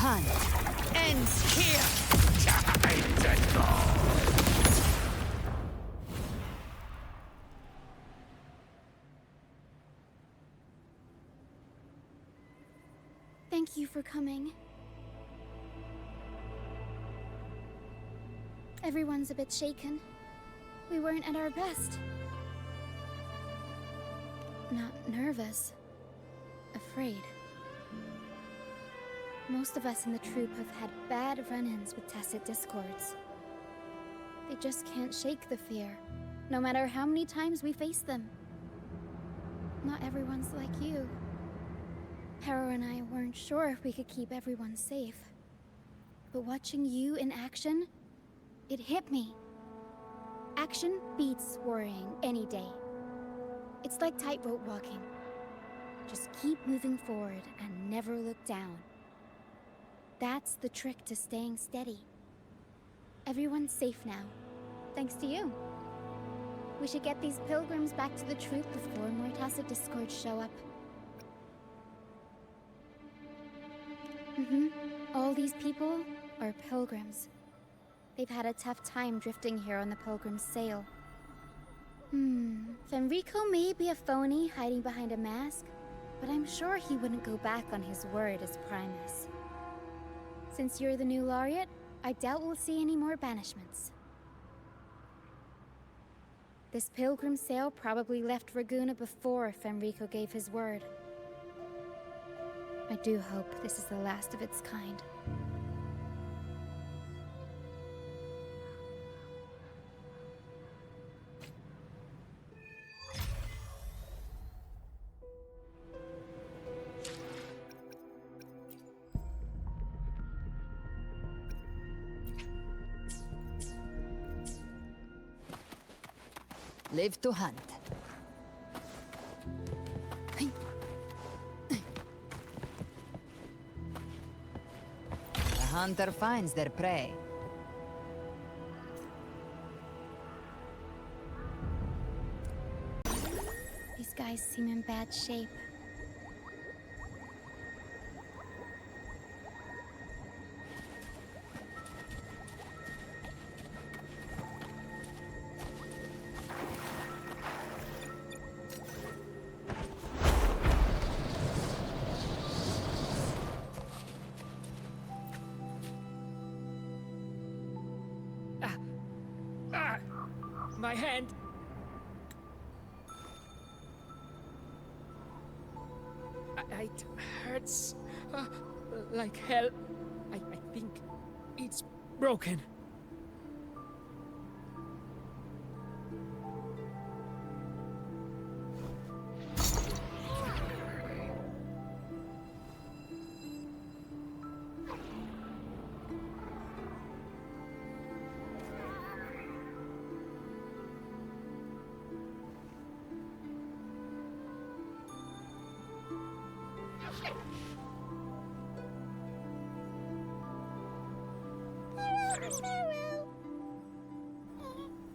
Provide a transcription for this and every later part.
hunt ends here. Time to go. Thank you for coming. Everyone's a bit shaken. We weren't at our best. Not nervous. Afraid. Most of us in the troupe have had bad run-ins with tacit discords. They just can't shake the fear, no matter how many times we face them. Not everyone's like you. Harrow and I weren't sure if we could keep everyone safe. But watching you in action, it hit me. Action beats worrying any day. It's like tightrope walking. Just keep moving forward and never look down. That's the trick to staying steady. Everyone's safe now, thanks to you. We should get these pilgrims back to the troupe before more tacit discords show up. All these people are pilgrims. They've had a tough time drifting here on the pilgrim's sail. Fenrico may be a phony hiding behind a mask, but I'm sure he wouldn't go back on his word as Primus. Since you're the new laureate, I doubt we'll see any more banishments. This pilgrim sail probably left Raguna before Fenrico gave his word. I do hope this is the last of its kind. Live to hunt. The hunter finds their prey. These guys seem in bad shape. My hand! It hurts like hell. I think it's broken.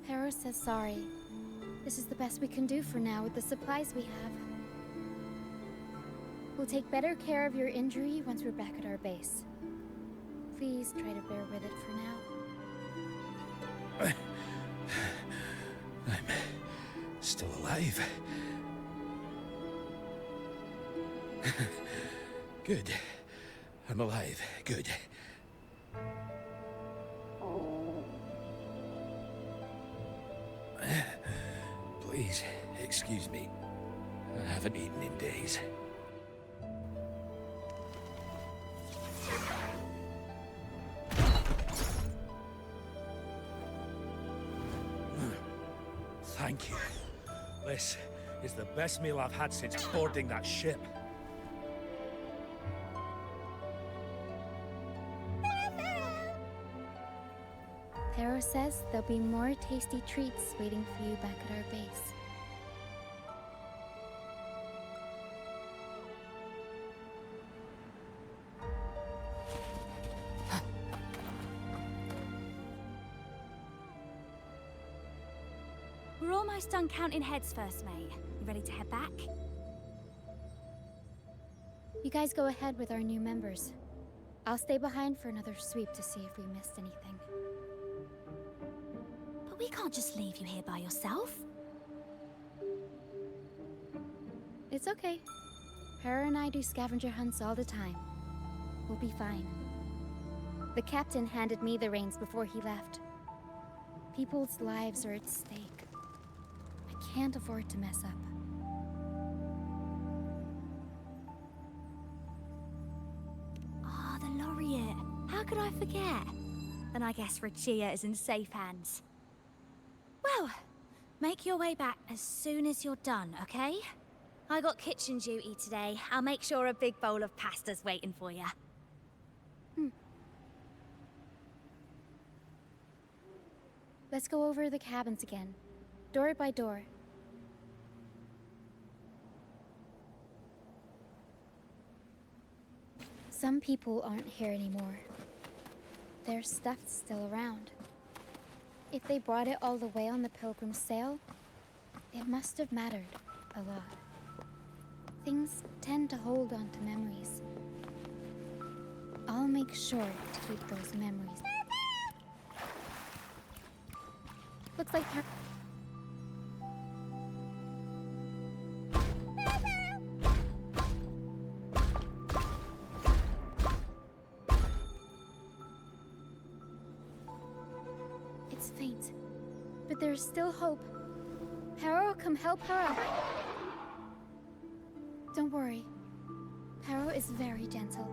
Harrow says sorry. This is the best we can do for now with the supplies we have. We'll take better care of your injury once we're back at our base. Please try to bear with it for now. I'm still alive. Good. I'm alive. Good. Please, excuse me. I haven't eaten in days. Thank you. This is the best meal I've had since boarding that ship. Harrow says there'll be more tasty treats waiting for you back at our base. We're almost done counting heads first, mate. You ready to head back? You guys go ahead with our new members. I'll stay behind for another sweep to see if we missed anything. But we can't just leave you here by yourself. It's okay. Her and I do scavenger hunts all the time. We'll be fine. The captain handed me the reins before he left. People's lives are at stake. I can't afford to mess up. Ah, the laureate. How could I forget? Then I guess Regia is in safe hands. Well, make your way back as soon as you're done, okay? I got kitchen duty today. I'll make sure a big bowl of pasta's waiting for you. Let's go over the cabins again, door by door. Some people aren't here anymore. Their stuff's still around. If they brought it all the way on the Pilgrim's sale, it must have mattered a lot. Things tend to hold on to memories. I'll make sure to keep those memories. Looks like her. It's faint, but there's still hope. Pero will come help her out. Don't worry. Pero is very gentle.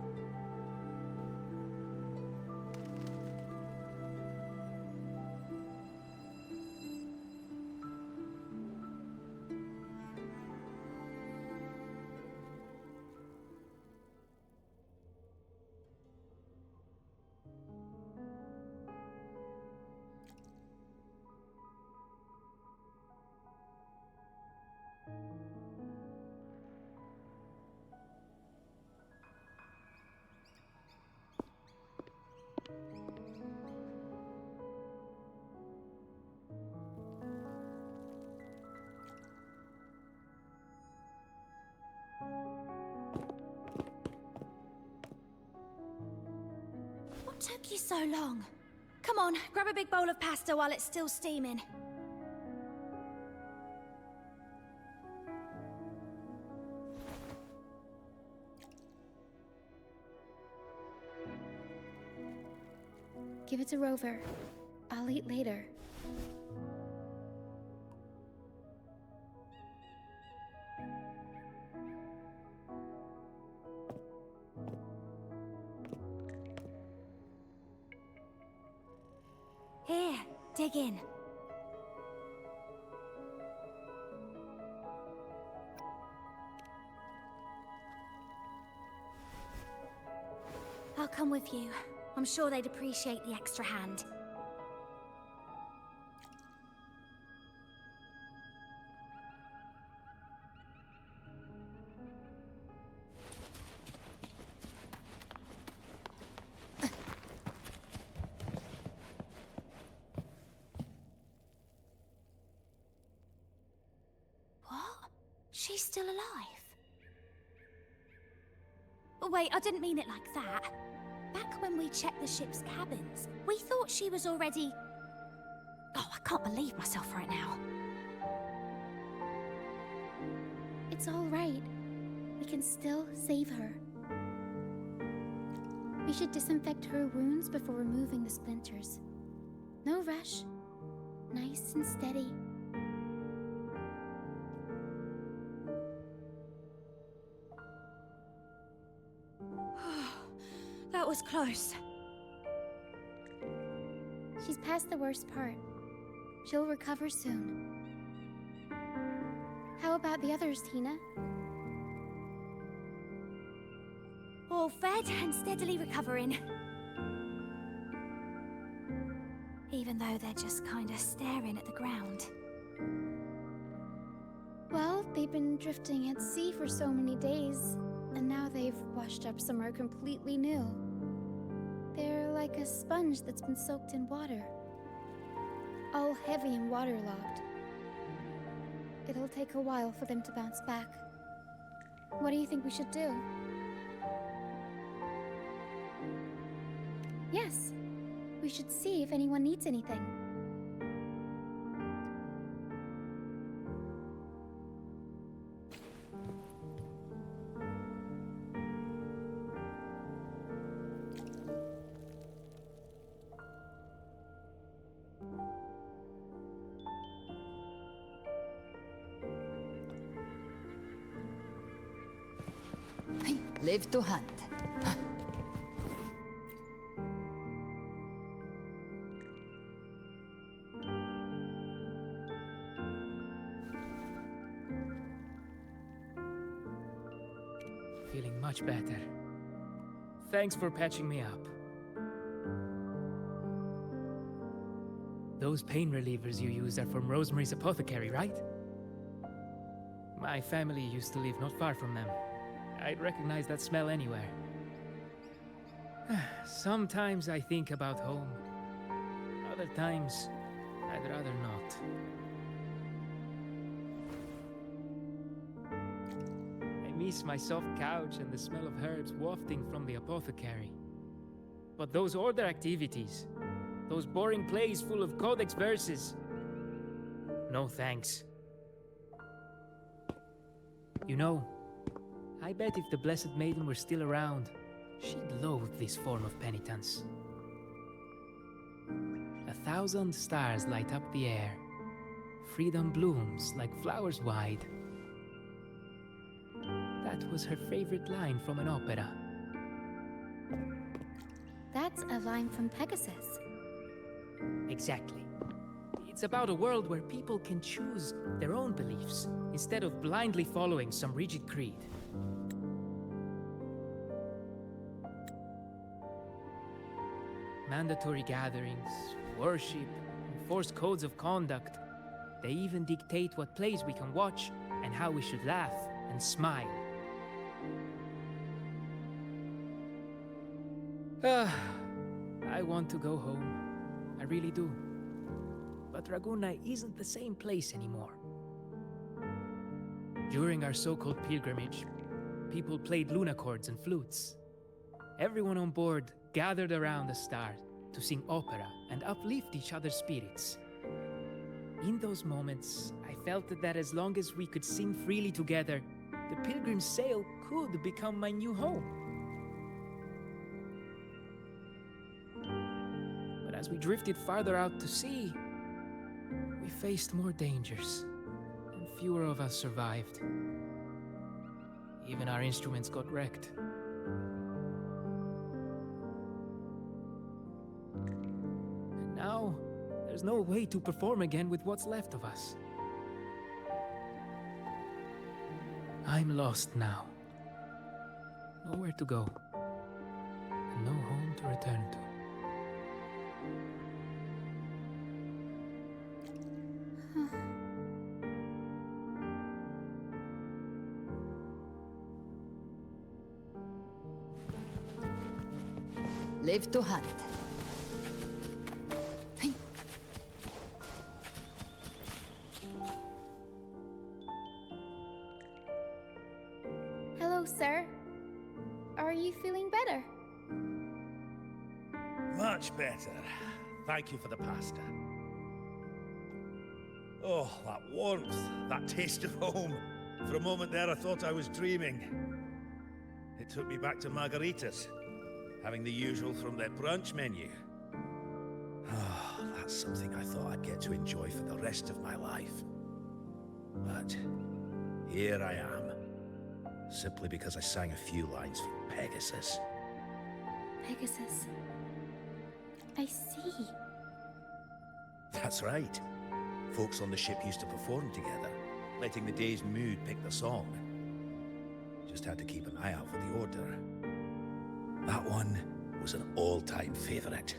What took you so long? Come on, grab a big bowl of pasta while it's still steaming. Give it to Rover. I'll eat later. Here, dig in. I'll come with you. I'm sure they'd appreciate the extra hand. She's still alive? Wait, I didn't mean it like that. Back when we checked the ship's cabins, we thought she was already... Oh, I can't believe myself right now. It's all right. We can still save her. We should disinfect her wounds before removing the splinters. No rush. Nice and steady. That was close. She's past the worst part. She'll recover soon. How about the others, Tina? All fed and steadily recovering. Even though they're just kinda staring at the ground. Well, they've been drifting at sea for so many days, and now they've washed up somewhere completely new. They're like a sponge that's been soaked in water. All heavy and waterlogged. It'll take a while for them to bounce back. What do you think we should do? Yes. We should see if anyone needs anything. Live to hunt. Feeling much better. Thanks for patching me up. Those pain relievers you use are from Rosemary's Apothecary, right? My family used to live not far from them. I'd recognize that smell anywhere. Sometimes I think about home. Other times, I'd rather not. I miss my soft couch and the smell of herbs wafting from the apothecary. But those order activities, those boring plays full of codex verses, no thanks. You know, I bet if the Blessed Maiden were still around, she'd loathe this form of penitence. 1,000 stars light up the air. Freedom blooms like flowers wide. That was her favorite line from an opera. That's a line from Pegasus. Exactly. It's about a world where people can choose their own beliefs instead of blindly following some rigid creed. Mandatory gatherings, worship, enforced codes of conduct. They even dictate what plays we can watch and how we should laugh and smile. I want to go home. I really do. But Raguna isn't the same place anymore. During our so-called pilgrimage, people played lunacords and flutes. Everyone on board gathered around the stars to sing opera and uplift each other's spirits. In those moments, I felt that as long as we could sing freely together, the pilgrim's sail could become my new home. But as we drifted farther out to sea, we faced more dangers, and fewer of us survived. Even our instruments got wrecked. And now, there's no way to perform again with what's left of us. I'm lost now. Nowhere to go, and no home to return to. Live to hunt. Hello, sir. Are you feeling better? Much better. Thank you for the pasta. Oh, that warmth, that taste of home. For a moment there, I thought I was dreaming. It took me back to margaritas, having the usual from their brunch menu. Oh, that's something I thought I'd get to enjoy for the rest of my life. But here I am, simply because I sang a few lines from Pegasus. Pegasus. I see. That's right. Folks on the ship used to perform together, letting the day's mood pick the song. Just had to keep an eye out for the order. That one was an all-time favorite.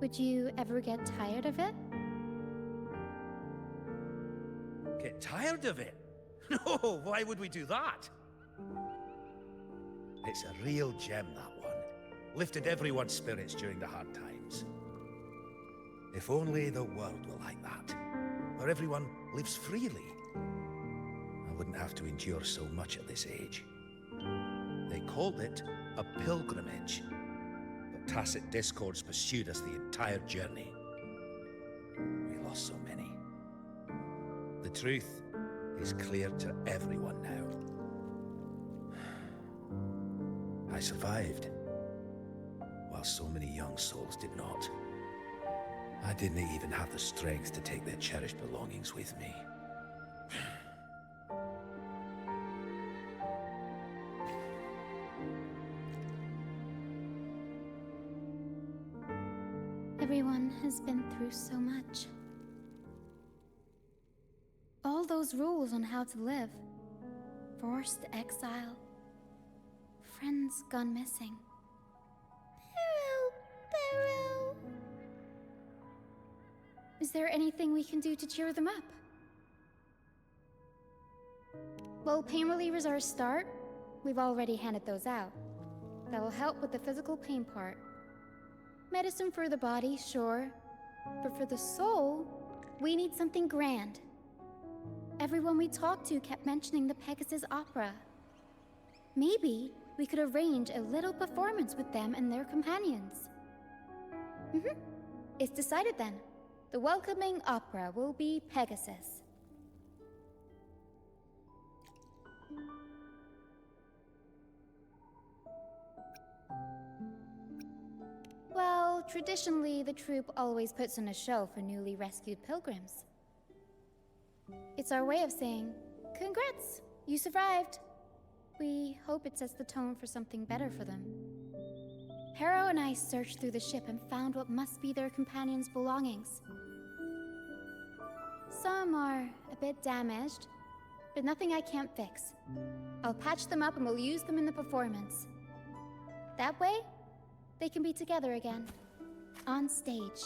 Would you ever get tired of it? Get tired of it? No, why would we do that? It's a real gem, that one. Lifted everyone's spirits during the hard times. If only the world were like that, where everyone lives freely. I wouldn't have to endure so much at this age. They called it a pilgrimage, tacit discords pursued us the entire journey. We lost so many. The truth is clear to everyone now. I survived, while so many young souls did not. I didn't even have the strength to take their cherished belongings with me. Everyone has been through so much. All those rules on how to live. Forced exile. Friends gone missing. Barrow. Is there anything we can do to cheer them up? Well, pain relievers are a start. We've already handed those out. That'll help with the physical pain part. Medicine for the body, sure. But for the soul, we need something grand. Everyone we talked to kept mentioning the Pegasus Opera. Maybe we could arrange a little performance with them and their companions. It's decided then. The welcoming opera will be Pegasus. Well, traditionally, the troupe always puts on a show for newly rescued pilgrims. It's our way of saying, congrats, you survived. We hope it sets the tone for something better for them. Harrow and I searched through the ship and found what must be their companions' belongings. Some are a bit damaged, but nothing I can't fix. I'll patch them up and we'll use them in the performance. That way, they can be together again, on stage.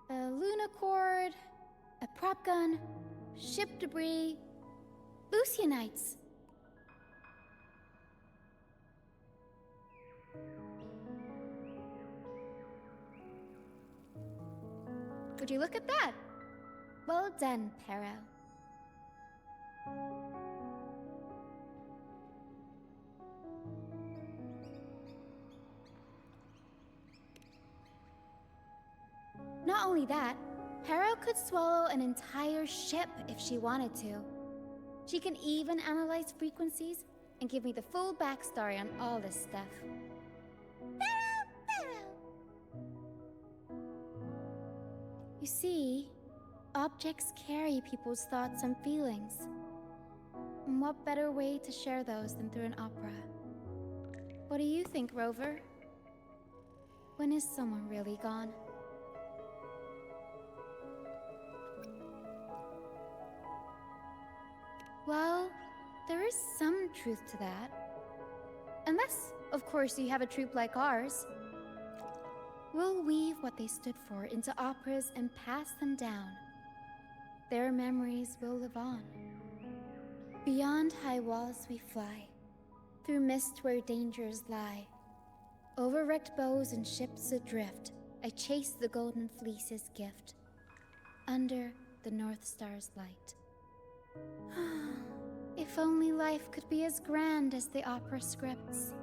A lunacord, a prop gun, ship debris, Lucianites. Would you look at that? Well done, Pero. Not only that, Pero could swallow an entire ship if she wanted to. She can even analyze frequencies and give me the full backstory on all this stuff. You see, objects carry people's thoughts and feelings. And what better way to share those than through an opera? What do you think, Rover? When is someone really gone? Well, there is some truth to that. Unless, of course, you have a troupe like ours. We'll weave what they stood for into operas and pass them down. Their memories will live on. Beyond high walls we fly, through mist where dangers lie. Over wrecked bows and ships adrift, I chase the golden fleece's gift. Under the North Star's light. If only life could be as grand as the opera scripts.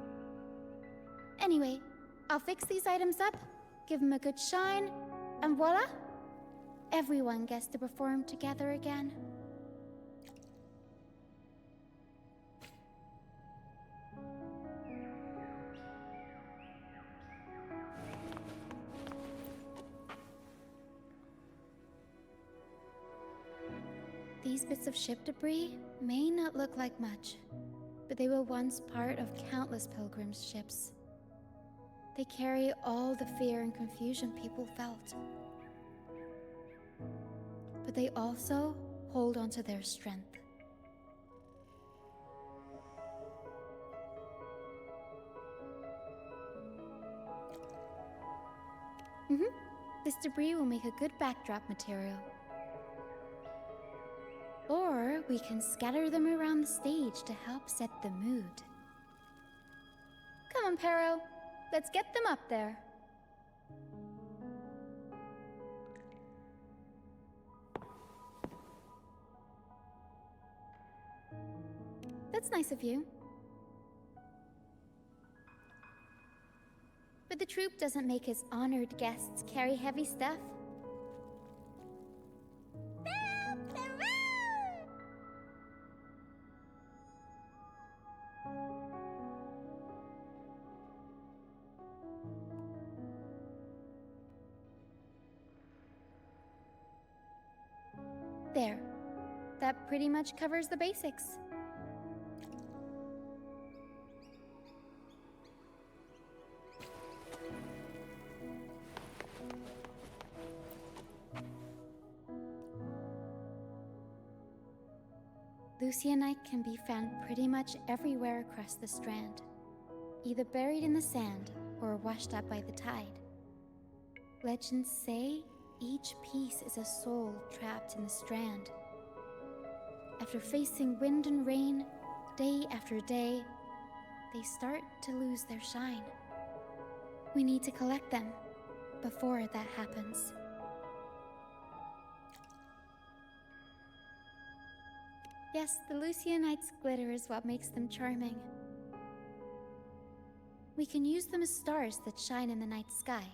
Anyway, I'll fix these items up, give them a good shine, and voila! Everyone gets to perform together again. These bits of ship debris may not look like much, but they were once part of countless pilgrims' ships. They carry all the fear and confusion people felt. But they also hold on to their strength. This debris will make a good backdrop material. Or we can scatter them around the stage to help set the mood. Come on, Pero. Let's get them up there. That's nice of you. But the troupe doesn't make his honored guests carry heavy stuff. There. That pretty much covers the basics. Lucianite can be found pretty much everywhere across the strand, either buried in the sand or washed up by the tide. Legends say each piece is a soul trapped in the strand. After facing wind and rain, day after day, they start to lose their shine. We need to collect them before that happens. Yes, the Lucianite's glitter is what makes them charming. We can use them as stars that shine in the night sky.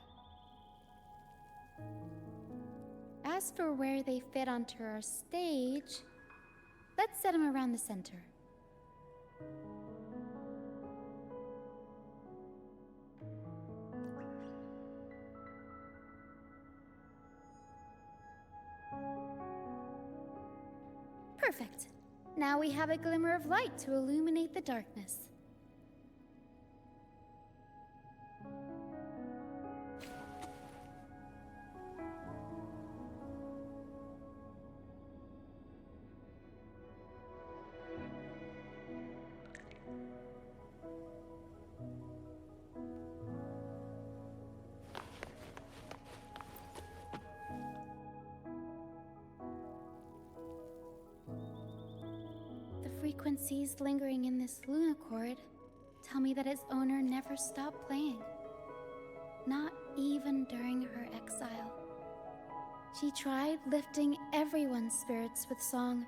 As for where they fit onto our stage, let's set them around the center. Perfect. Now we have a glimmer of light to illuminate the darkness. Frequencies lingering in this lunacord tell me that its owner never stopped playing, not even during her exile. She tried lifting everyone's spirits with song,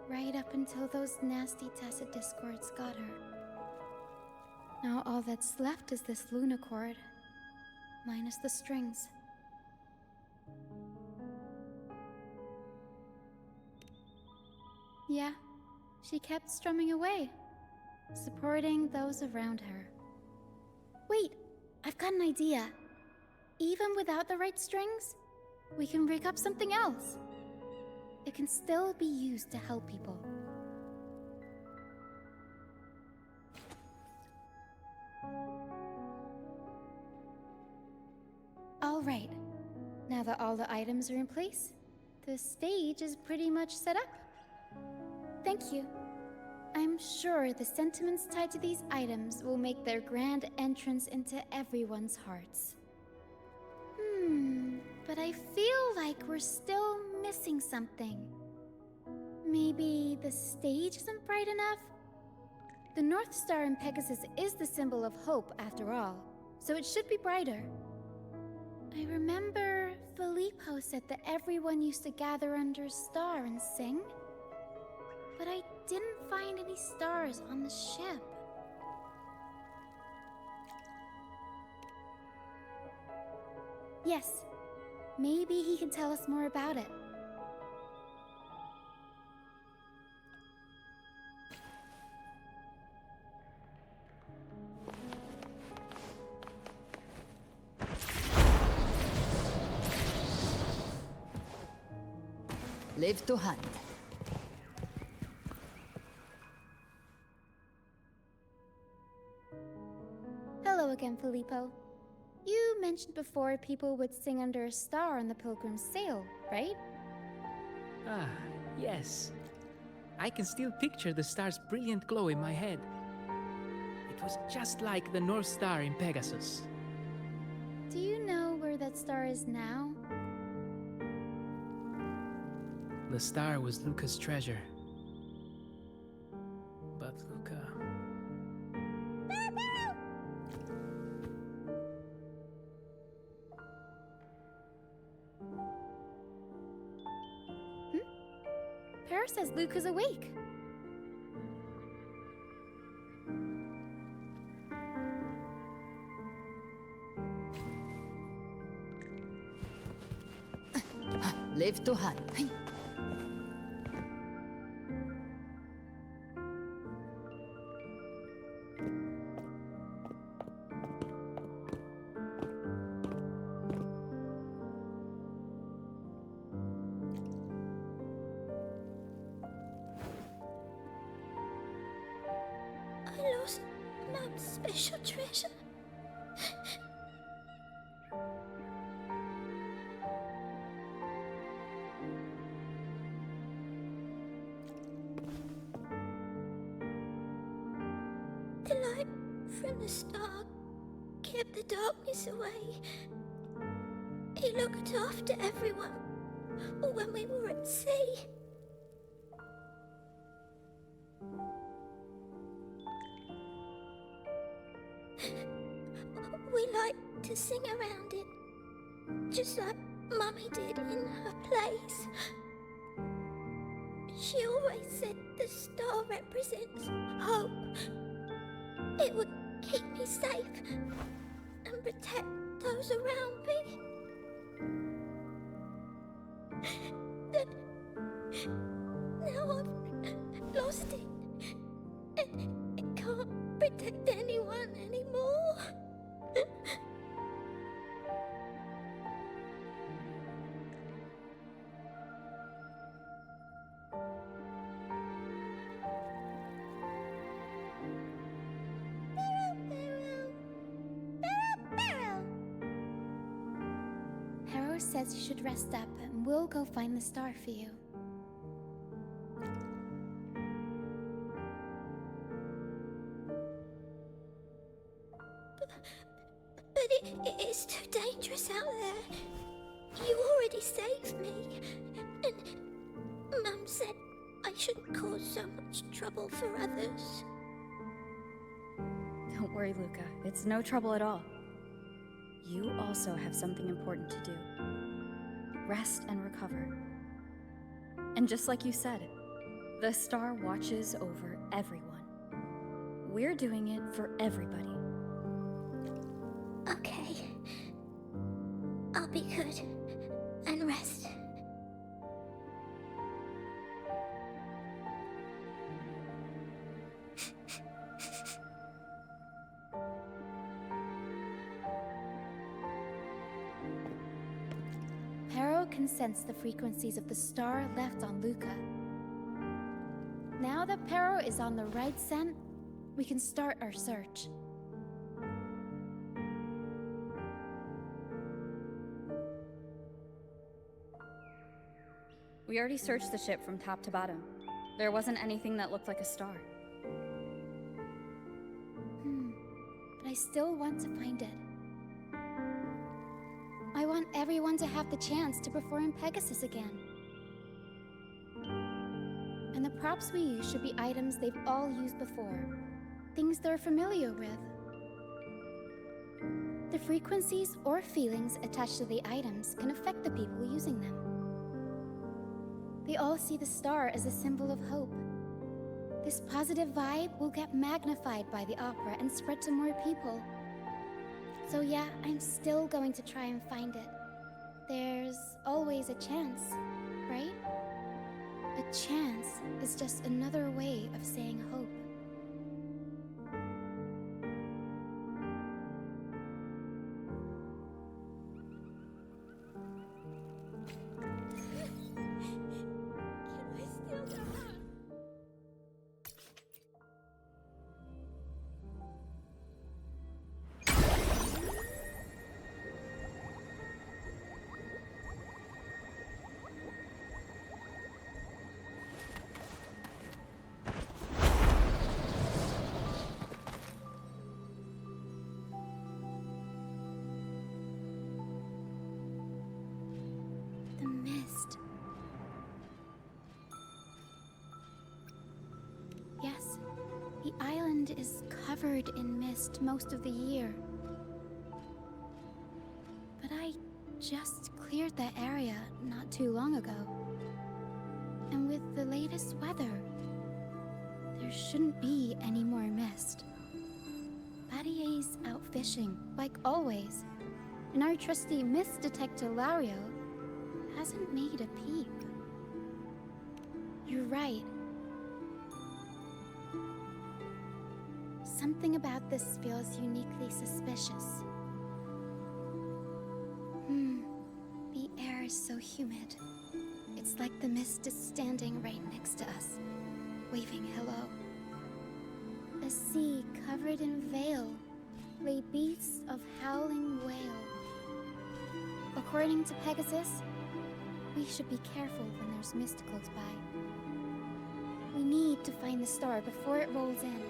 right up until those nasty tacit discords got her. Now all that's left is this lunacord, minus the strings. Yeah, she kept strumming away, supporting those around her. Wait, I've got an idea. Even without the right strings, we can rig up something else. It can still be used to help people. All right, now that all the items are in place, the stage is pretty much set up. Thank you. I'm sure the sentiments tied to these items will make their grand entrance into everyone's hearts. But I feel like we're still missing something. Maybe the stage isn't bright enough? The North Star in Pegasus is the symbol of hope, after all, so it should be brighter. I remember Filippo said that everyone used to gather under a star and sing. But I didn't find any stars on the ship. Yes, maybe he can tell us more about it. Live to hunt. Hello again, Filippo. You mentioned before people would sing under a star on the Pilgrim's Sail, right? Ah, yes. I can still picture the star's brilliant glow in my head. It was just like the North Star in Pegasus. Do you know where that star is now? The star was Luca's treasure. But Luca... Para says Luca's awake. Live to hunt. I lost Mum's special treasure. The light from the star kept the darkness away. He looked after everyone when we were at sea. We like to sing around it, just like Mummy did in her plays. She always said the star represents hope. It would keep me safe and protect those around me. But now I've lost it, and it can't protect anyone anymore. Harrow says you should rest up, and we'll go find the star for you. But it's too dangerous out there. You already saved me. And Mum said I shouldn't cause so much trouble for others. Don't worry, Luca. It's no trouble at all. You also have something important to do. Rest and recover. And just like you said, the star watches over everyone. We're doing it for everybody. Okay. I'll be good and rest. Harrow can sense the frequencies of the star left on Luca. Now that Pero is on the right scent, we can start our search. We already searched the ship from top to bottom. There wasn't anything that looked like a star. But I still want to find it. I want everyone to have the chance to perform in Pegasus again. And the props we use should be items they've all used before. Things they're familiar with. The frequencies or feelings attached to the items can affect the people using them. They all see the star as a symbol of hope. This positive vibe will get magnified by the opera and spread to more people. So yeah, I'm still going to try and find it. There's always a chance, right? A chance is just another way of saying hope. The island is covered in mist most of the year. But I just cleared that area not too long ago. And with the latest weather, there shouldn't be any more mist. Battier's out fishing, like always, and our trusty mist detector Lario hasn't made a peep. You're right. Something about this feels uniquely suspicious. The air is so humid. It's like the mist is standing right next to us, waving hello. A sea covered in veil lay beasts of howling whale. According to Pegasus, we should be careful when there's mist close by. We need to find the star before it rolls in.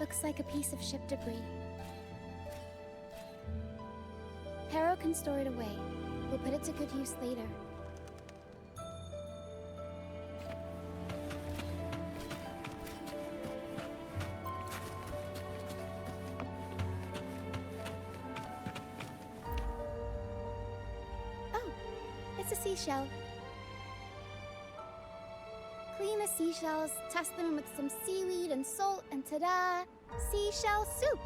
Looks like a piece of ship debris. Harrow can store it away. We'll put it to good use later. Oh, it's a seashell. Clean the seashells, toss them in with some seaweed and salt, and ta-da! Seashell soup!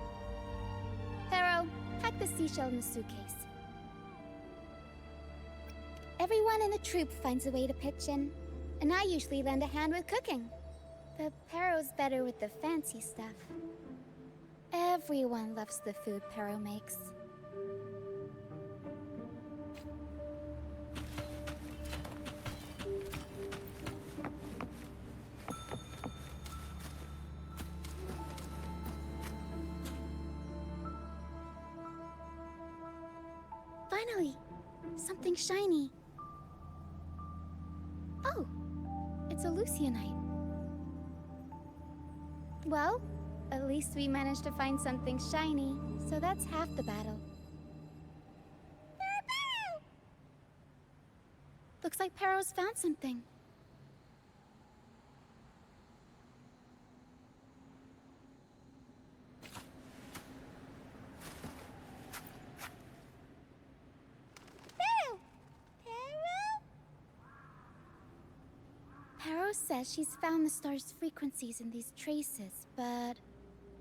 Pharaoh, pack the seashell in the suitcase. Everyone in the troupe finds a way to pitch in, and I usually lend a hand with cooking. The Pharaoh's better with the fancy stuff. Everyone loves the food Pharaoh makes. Finally, something shiny. Oh, it's a Lucianite. Well, at least we managed to find something shiny, so that's half the battle. Looks like Pharaoh's found something. Pharaoh says she's found the star's frequencies in these traces, but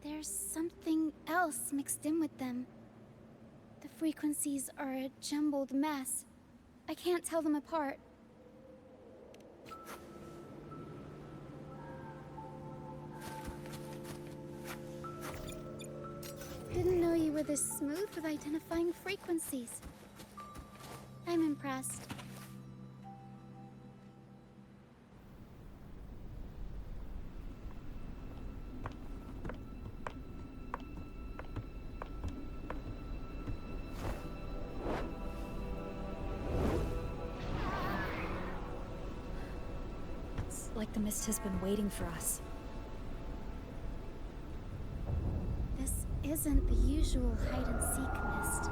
there's something else mixed in with them. The frequencies are a jumbled mess. I can't tell them apart. Didn't know you were this smooth with identifying frequencies. I'm impressed. Like the mist has been waiting for us. This isn't the usual hide-and-seek mist.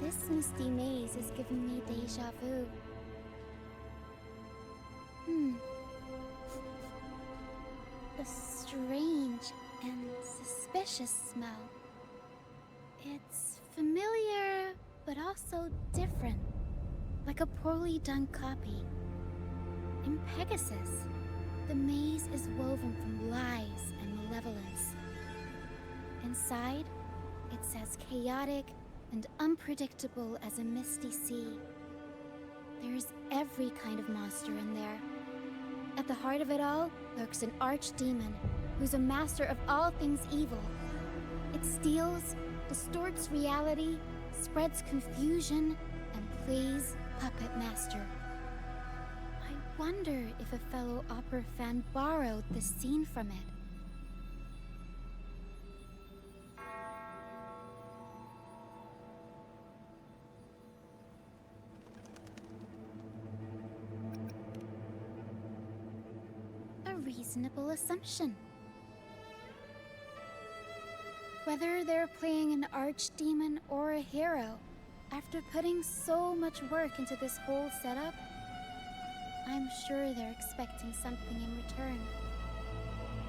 This misty maze is giving me déjà vu. A strange and suspicious smell. It's familiar, but also different. Like a poorly done copy. In Pegasus, the maze is woven from lies and malevolence. Inside, it's as chaotic and unpredictable as a misty sea. There's every kind of monster in there. At the heart of it all lurks an archdemon who's a master of all things evil. It steals, distorts reality, spreads confusion, and plays puppet master. I wonder if a fellow opera fan borrowed this scene from it. A reasonable assumption. Whether they're playing an archdemon or a hero, after putting so much work into this whole setup, I'm sure they're expecting something in return.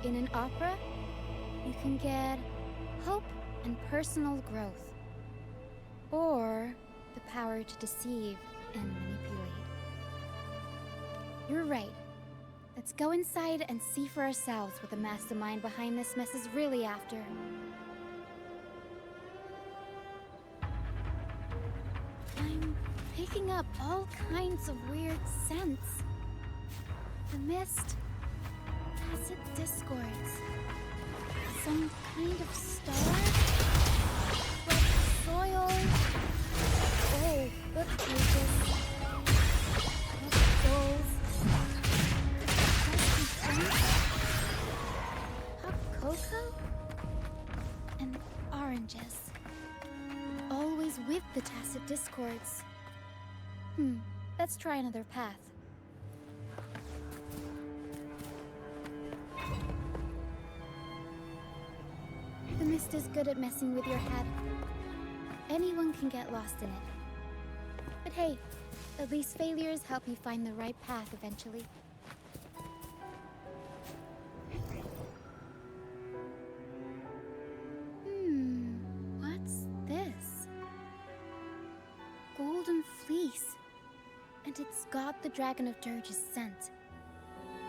In an opera, you can get hope and personal growth, or the power to deceive and manipulate. You're right. Let's go inside and see for ourselves what the mastermind behind this mess is really after. I'm picking up all kinds of weird scents. The mist, tacit discords, some kind of star, wet soil, old book pages, skulls, hot cocoa, and oranges. Always with the tacit discords. Let's try another path. The mist is good at messing with your head. Anyone can get lost in it. But hey, at least failures help you find the right path eventually. What's this? Golden fleece. And it's got the Dragon of Dirge's scent.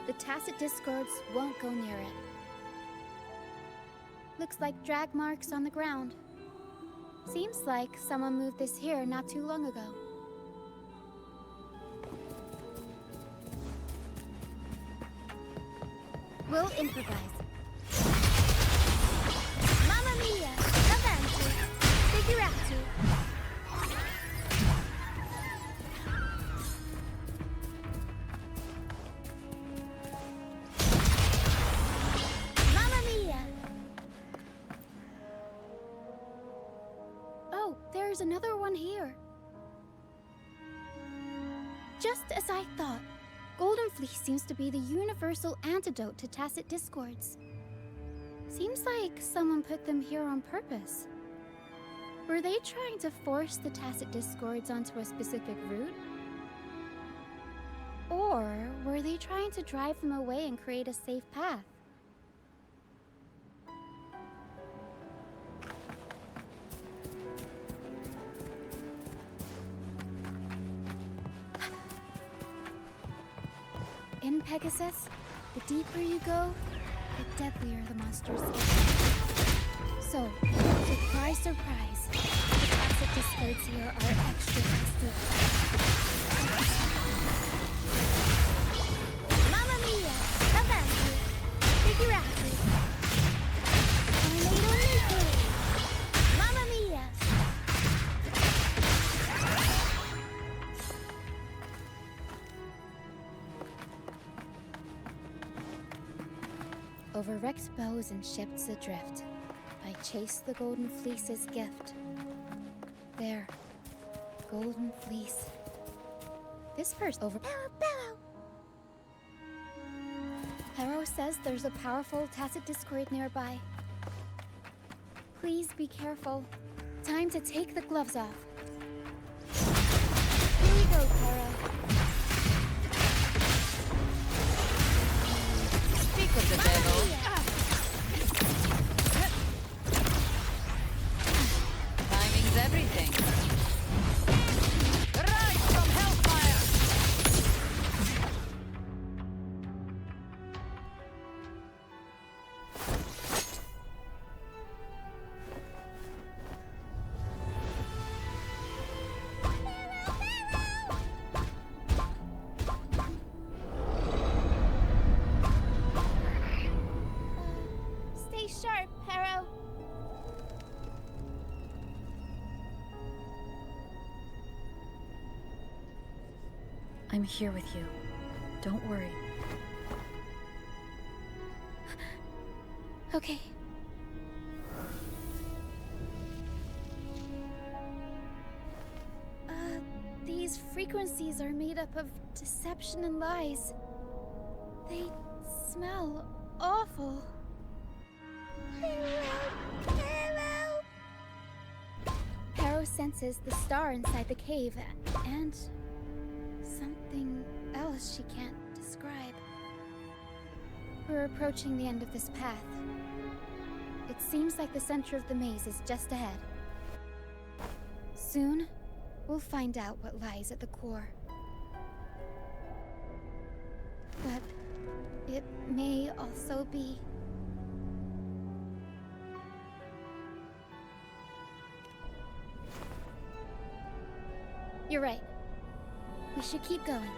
The tacit discords won't go near it. Looks like drag marks on the ground. Seems like someone moved this here not too long ago. We'll improvise. Mamma mia! Avanti! Figurati! Mamma mia! Oh, there's another one here. Just as I thought. Golden Fleece seems to be the universal antidote to tacit discords. Seems like someone put them here on purpose. Were they trying to force the tacit discords onto a specific route? Or were they trying to drive them away and create a safe path? In Pegasus, the deeper you go, the deadlier the monsters get. So, surprise, surprise, the tacit discords here are extra festive. Mamma mia! Avanti! Figurati! Tornado nuclei! Mamma mia! Over wrecked bows and ships adrift, I chase the Golden Fleece's gift. There, Golden Fleece. This first over. Barrow! Harrow says there's a powerful tacit discord nearby. Please be careful. Time to take the gloves off. Here we go, Harrow. Speak of the devil. Timing's everything. Rise from hellfire! I'm here with you. Don't worry. Okay. These frequencies are made up of deception and lies. They smell awful. Paro senses the star inside the cave and something else she can't describe. We're approaching the end of this path. It seems like the center of the maze is just ahead. Soon, we'll find out what lies at the core. But it may also be... You're right. We should keep going.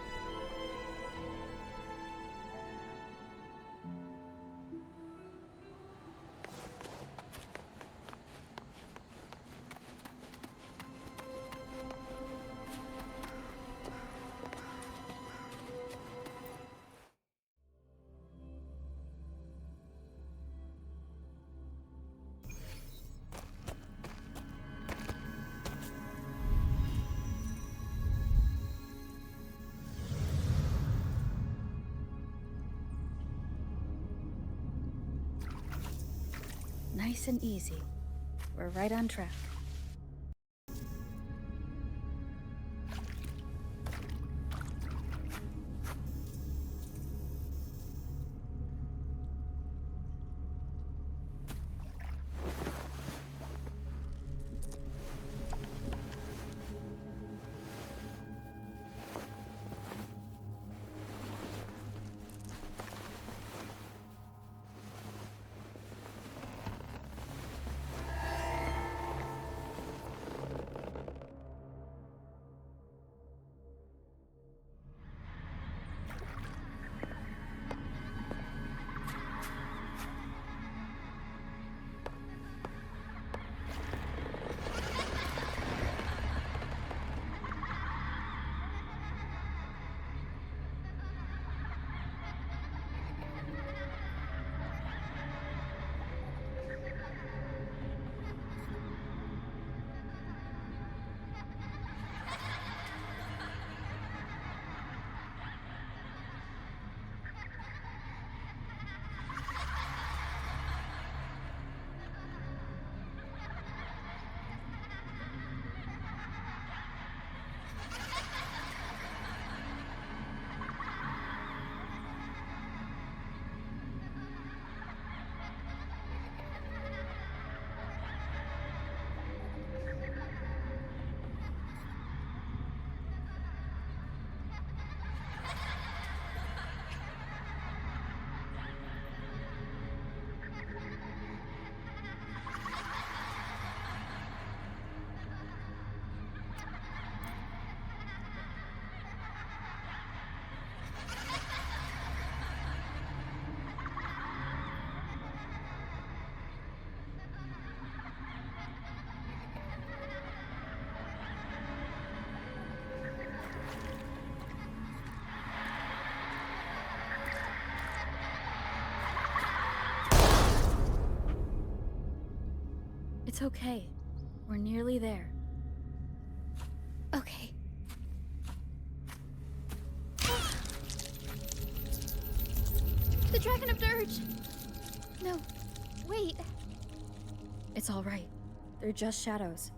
Nice and easy. We're right on track. It's okay. We're nearly there. Okay. The Dragon of Dirge! No, wait. It's all right. They're just shadows.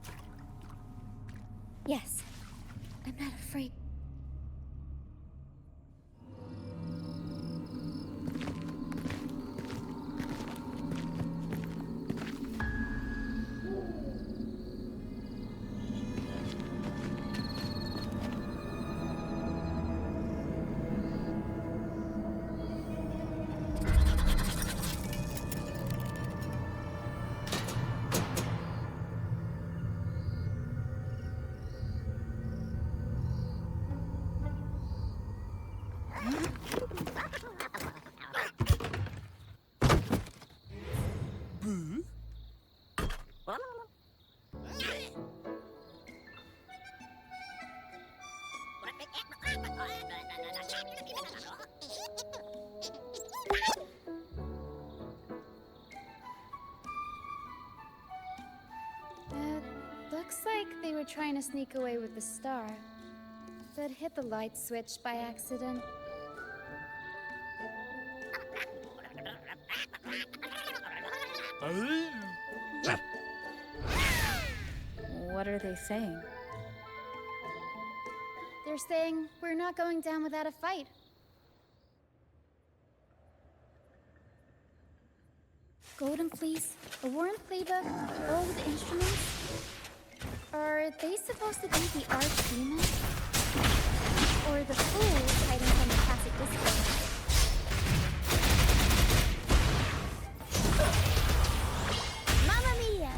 Yes, I'm not afraid. Looks like they were trying to sneak away with the star, but hit the light switch by accident. What are they saying? They're saying we're not going down without a fight. Golden Fleece, a worn playbook, old instruments. Are they supposed to be the archdemon? Or the fools hiding from the classic disco? Mamma mia!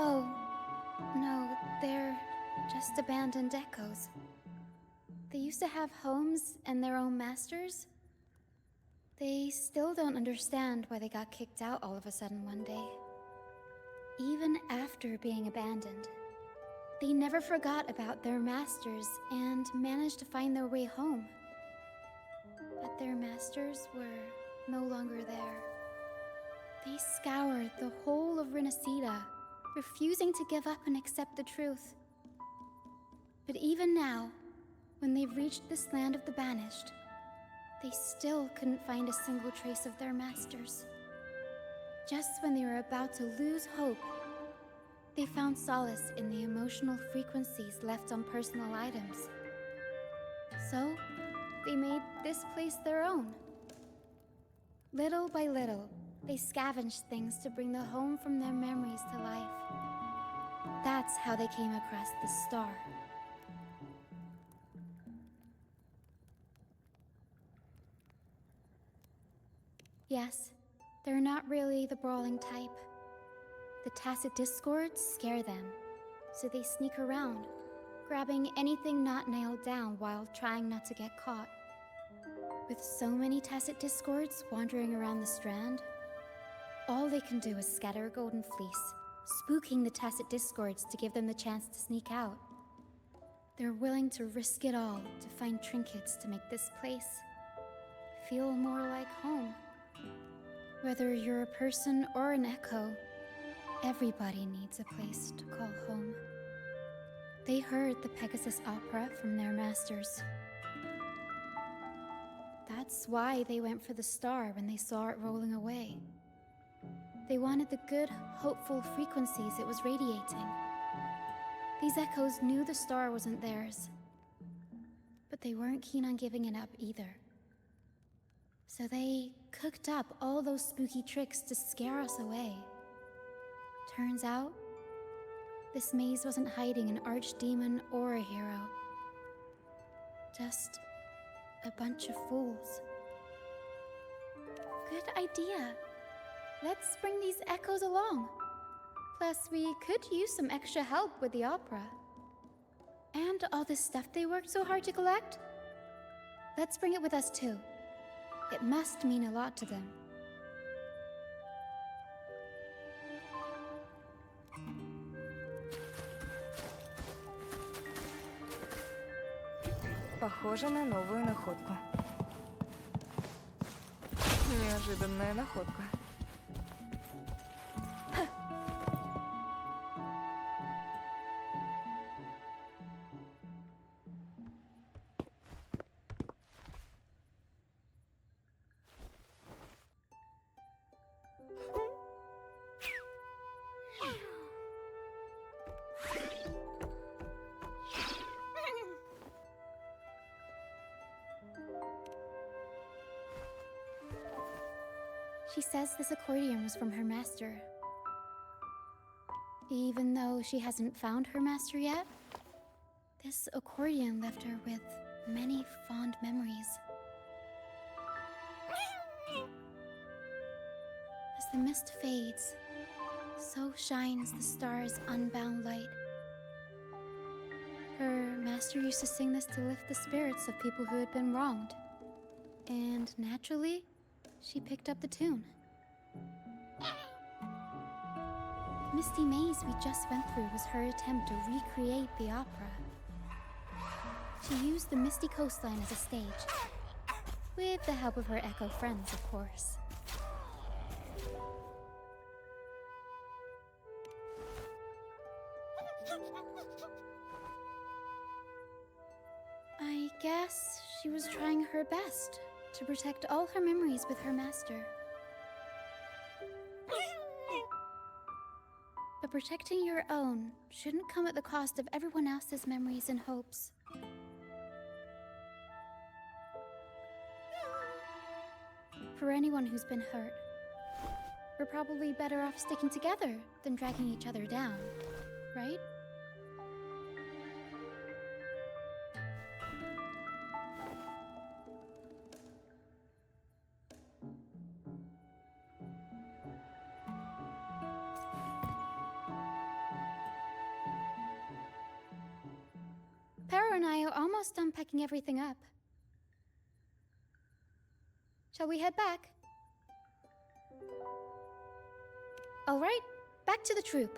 Oh, no, they're just abandoned echoes. They used to have homes and their own masters. They still don't understand why they got kicked out all of a sudden one day. Even after being abandoned, they never forgot about their masters and managed to find their way home. But their masters were no longer there. They scoured the whole of Renacida, refusing to give up and accept the truth. But even now, when they've reached this land of the banished, they still couldn't find a single trace of their masters. Just when they were about to lose hope, they found solace in the emotional frequencies left on personal items. So, they made this place their own. Little by little, they scavenged things to bring the home from their memories to life. That's how they came across the star. Yes, they're not really the brawling type. The tacit discords scare them, so they sneak around, grabbing anything not nailed down while trying not to get caught. With so many tacit discords wandering around the strand, all they can do is scatter a golden fleece, spooking the tacit discords to give them the chance to sneak out. They're willing to risk it all to find trinkets to make this place feel more like home. Whether you're a person or an echo, everybody needs a place to call home. They heard the Pegasus opera from their masters. That's why they went for the star when they saw it rolling away. They wanted the good, hopeful frequencies it was radiating. These echoes knew the star wasn't theirs, but they weren't keen on giving it up either. So they cooked up all those spooky tricks to scare us away. Turns out, this maze wasn't hiding an archdemon or a hero. Just a bunch of fools. Good idea. Let's bring these echoes along. Plus, we could use some extra help with the opera. And all this stuff they worked so hard to collect? Let's bring it with us too. It must mean a lot to them. Похоже на новую находку. Неожиданная находка. She says this accordion was from her master. Even though she hasn't found her master yet, this accordion left her with many fond memories. As the mist fades, so shines the star's unbound light. Her master used to sing this to lift the spirits of people who had been wronged. And naturally, she picked up the tune. The misty maze we just went through was her attempt to recreate the opera. She used the misty coastline as a stage, with the help of her echo friends, of course. I guess she was trying her best to protect all her memories with her master. But protecting your own shouldn't come at the cost of everyone else's memories and hopes. For anyone who's been hurt, we're probably better off sticking together than dragging each other down, right? Pero and I are almost done packing everything up. Shall we head back? All right, back to the troop.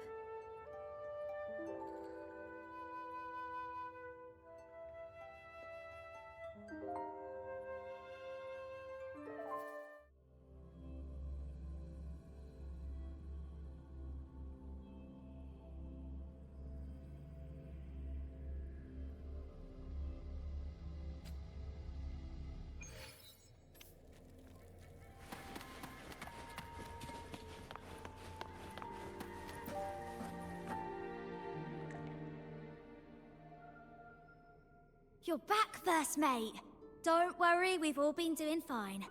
You're back, first mate. Don't worry, we've all been doing fine.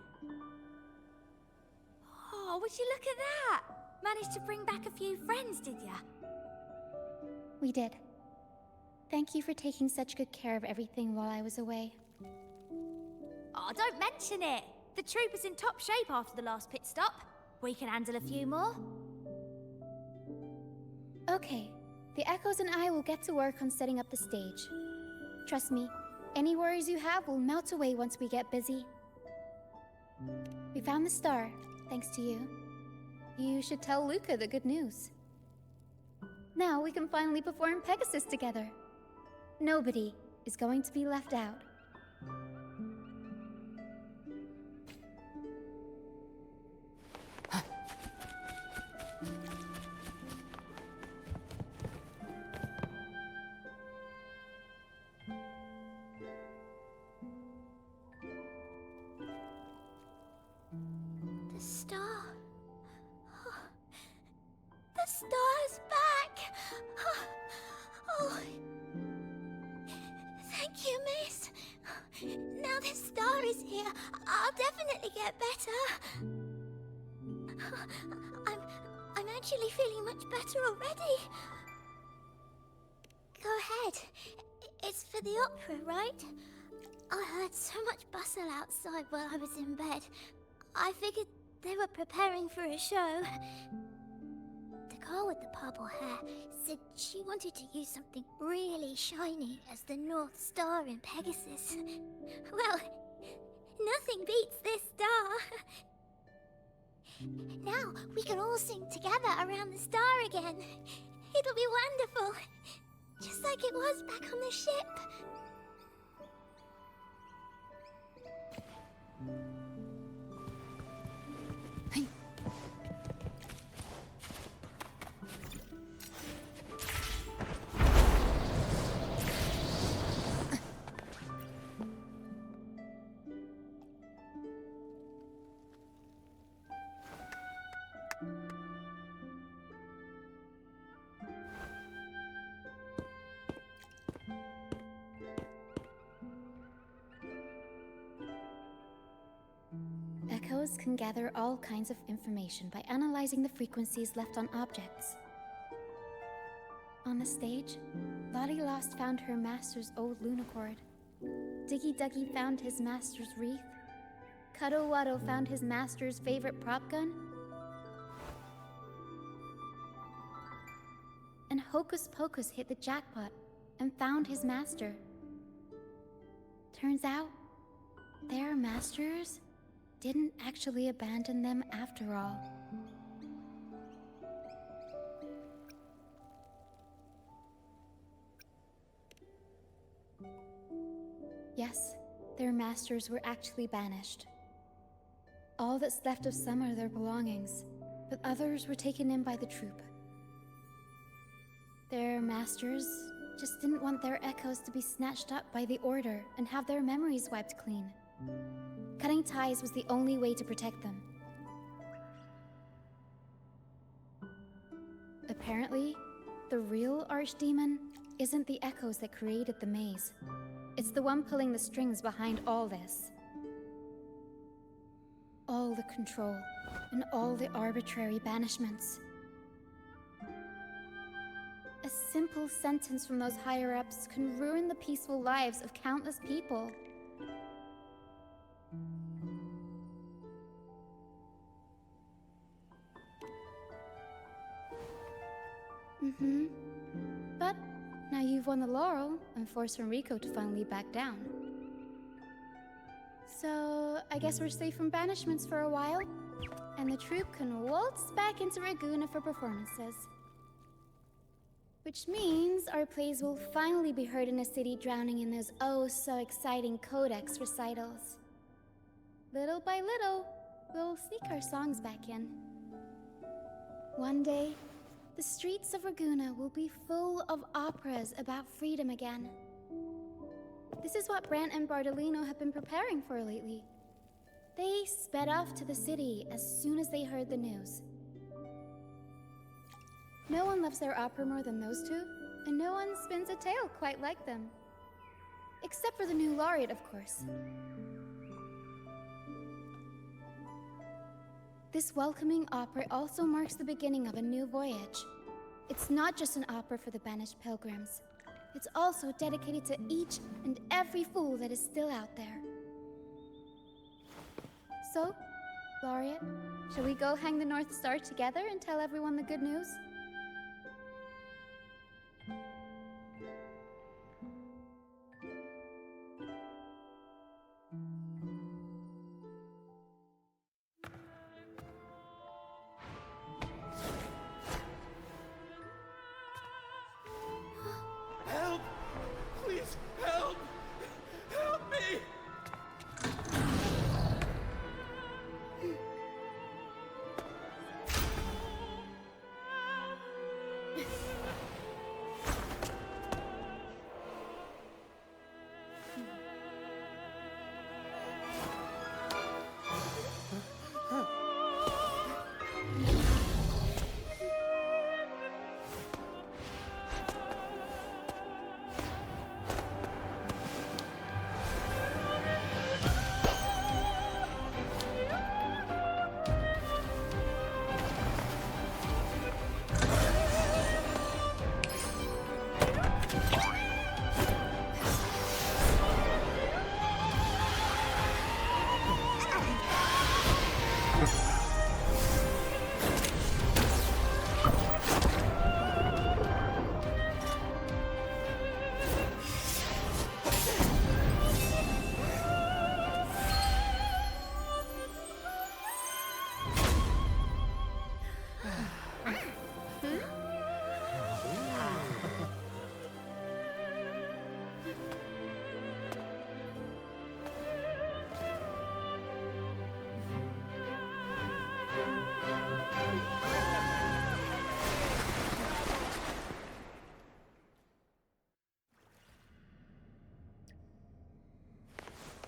Oh, would you look at that? Managed to bring back a few friends, did ya? We did. Thank you for taking such good care of everything while I was away. Oh, don't mention it. The troop was in top shape after the last pit stop. We can handle a few more. Okay, the Echoes and I will get to work on setting up the stage. Trust me, any worries you have will melt away once we get busy. We found the star, thanks to you. You should tell Luca the good news. Now we can finally perform Pegasus together. Nobody is going to be left out. The star. Oh, the star's back. Oh. Thank you, miss. Now this star is here, I'll definitely get better. I'm actually feeling much better already. Go ahead. It's for the opera, right? I heard so much bustle outside while I was in bed. I figured they were preparing for a show. The girl with the purple hair said she wanted to use something really shiny as the North Star in Pegasus. Well, nothing beats this star. Now we can all sing together around the star again. It'll be wonderful. Just like it was back on the ship. Echoes can gather all kinds of information by analyzing the frequencies left on objects. On the stage, Lottie Lost found her master's old lunicord. Diggy Duggy found his master's wreath. Cuddle Waddle found his master's favorite prop gun. And Hocus Pocus hit the jackpot and found his master. Turns out, their masters didn't actually abandon them after all. Yes, their masters were actually banished. All that's left of some are their belongings, but others were taken in by the troop. Their masters just didn't want their echoes to be snatched up by the Order and have their memories wiped clean. Cutting ties was the only way to protect them. Apparently, the real archdemon isn't the echoes that created the maze. It's the one pulling the strings behind all this. All the control, and all the arbitrary banishments. A simple sentence from those higher-ups can ruin the peaceful lives of countless people. But now you've won the laurel and forced Enrico to finally back down. So I guess we're safe from banishments for a while, and the troupe can waltz back into Ragusa for performances. Which means our plays will finally be heard in a city drowning in those oh-so-exciting codex recitals. Little by little, we'll sneak our songs back in. One day, the streets of Ragusa will be full of operas about freedom again. This is what Brant and Bardolino have been preparing for lately. They sped off to the city as soon as they heard the news. No one loves their opera more than those two, and no one spins a tale quite like them. Except for the new laureate, of course. This welcoming opera also marks the beginning of a new voyage. It's not just an opera for the banished pilgrims. It's also dedicated to each and every fool that is still out there. So, Laureate, shall we go hang the North Star together and tell everyone the good news? Help! Please, help! Help me!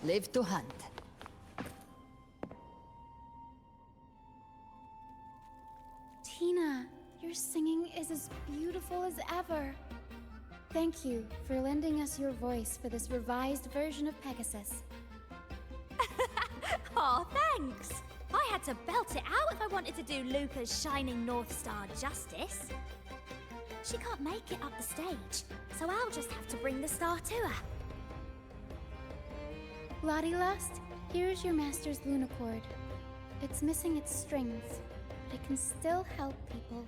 Live to hunt. Tina, your singing is as beautiful as ever. Thank you for lending us your voice for this revised version of Pegasus. Aw, thanks! I had to belt it out if I wanted to do Luca's Shining North Star justice. She can't make it up the stage, so I'll just have to bring the star to her. Lottie Lust, here's your master's Lunacord. It's missing its strings, but it can still help people.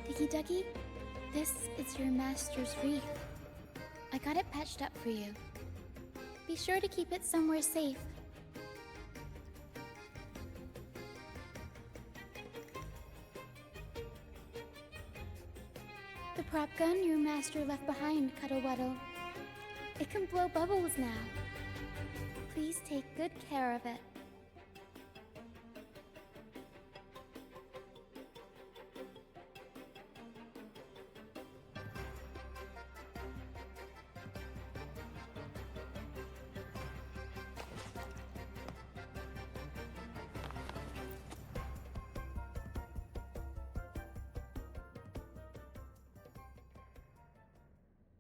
Diggy Duggy, this is your master's wreath. I got it patched up for you. Be sure to keep it somewhere safe. The prop gun your master left behind, Cuddle Wuddle. It can blow bubbles now. Please take good care of it.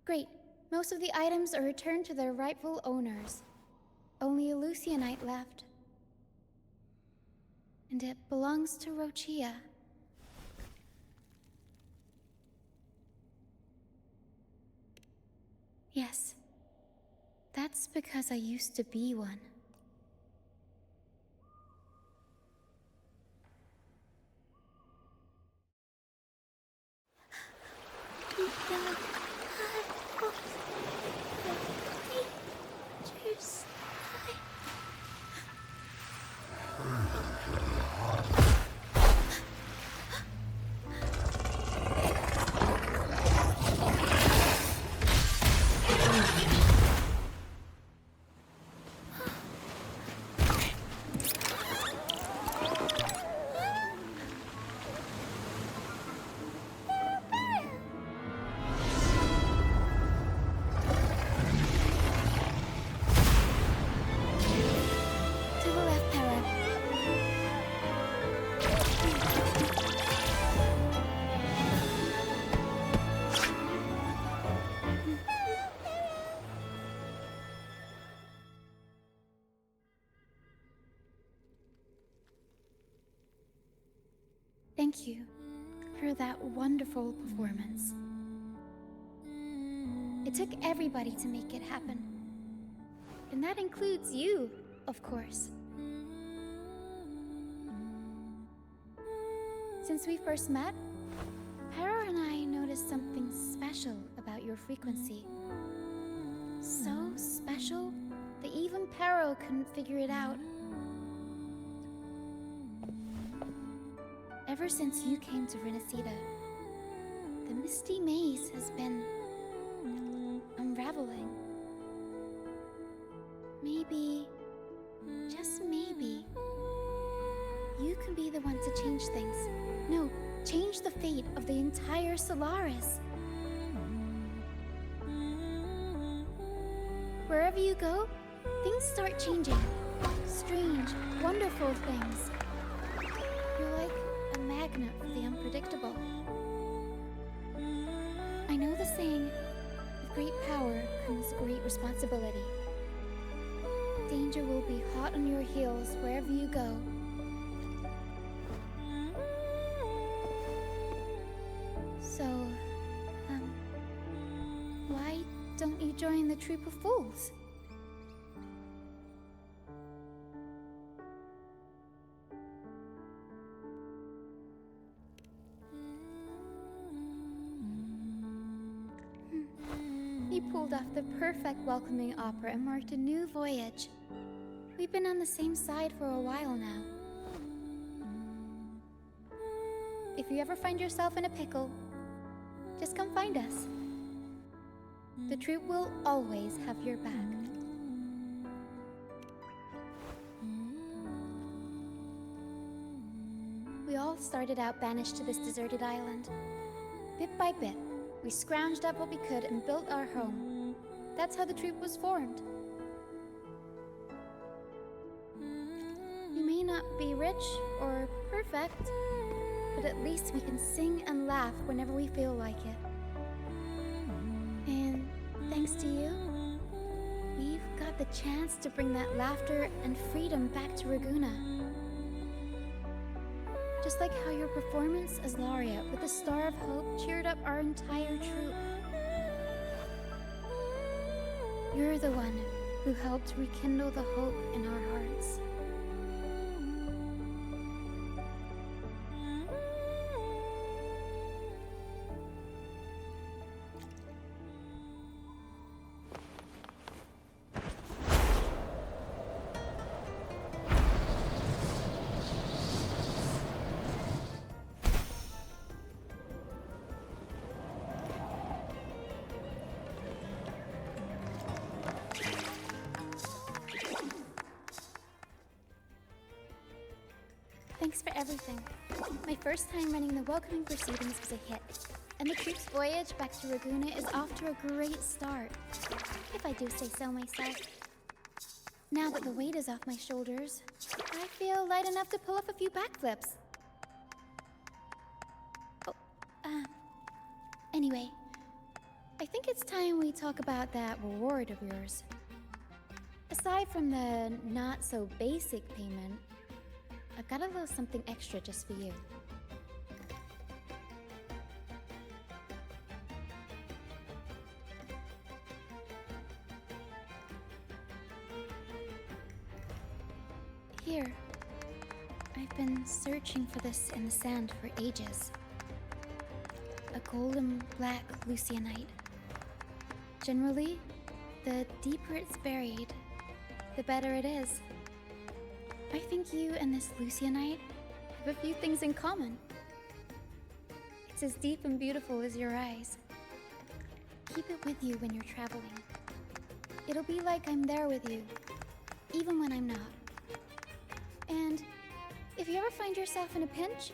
Great. Most of the items are returned to their rightful owners. Only a Lucianite left. And it belongs to Rochia. Yes. That's because I used to be one. Thank you for that wonderful performance. It took everybody to make it happen. And that includes you, of course. Since we first met, Pero and I noticed something special about your frequency. So special that even Pero couldn't figure it out. Ever since you came to Renacida, the misty maze has been unraveling. Maybe, just maybe, you can be the one to change things. No, change the fate of the entire Solaris. Wherever you go, things start changing. Strange, wonderful things. You're like a magnet for the unpredictable. I know the saying, with great power comes great responsibility. Danger will be hot on your heels wherever you go. So, why don't you join the troop of fools? You pulled off the perfect welcoming opera and marked a new voyage. We've been on the same side for a while now. If you ever find yourself in a pickle, just come find us. The troop will always have your back. We all started out banished to this deserted island. Bit by bit, We scrounged up what we could and built our home. That's how the troupe was formed. We may not be rich or perfect, but at least we can sing and laugh whenever we feel like it. And thanks to you, we've got the chance to bring that laughter and freedom back to Raguna. Just like how your performance as Laureate with the Star of Hope cheered up our entire troupe. You're the one who helped rekindle the hope in our hearts. Thanks for everything. My first time running the welcoming proceedings was a hit, and the troupe's voyage back to Raguna is off to a great start, if I do say so myself. Now that the weight is off my shoulders, I feel light enough to pull off a few backflips. Oh, anyway, I think it's time we talk about that reward of yours. Aside from the not-so-basic payment, I've got a little something extra just for you. Here. I've been searching for this in the sand for ages. A golden black Lucianite. Generally, the deeper it's buried, the better it is. I think you and this Lucianite have a few things in common. It's as deep and beautiful as your eyes. Keep it with you when you're traveling. It'll be like I'm there with you, even when I'm not. And if you ever find yourself in a pinch,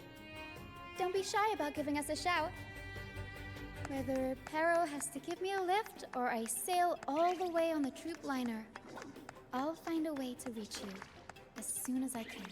don't be shy about giving us a shout. Whether Pero has to give me a lift or I sail all the way on the troop liner, I'll find a way to reach you as soon as I can.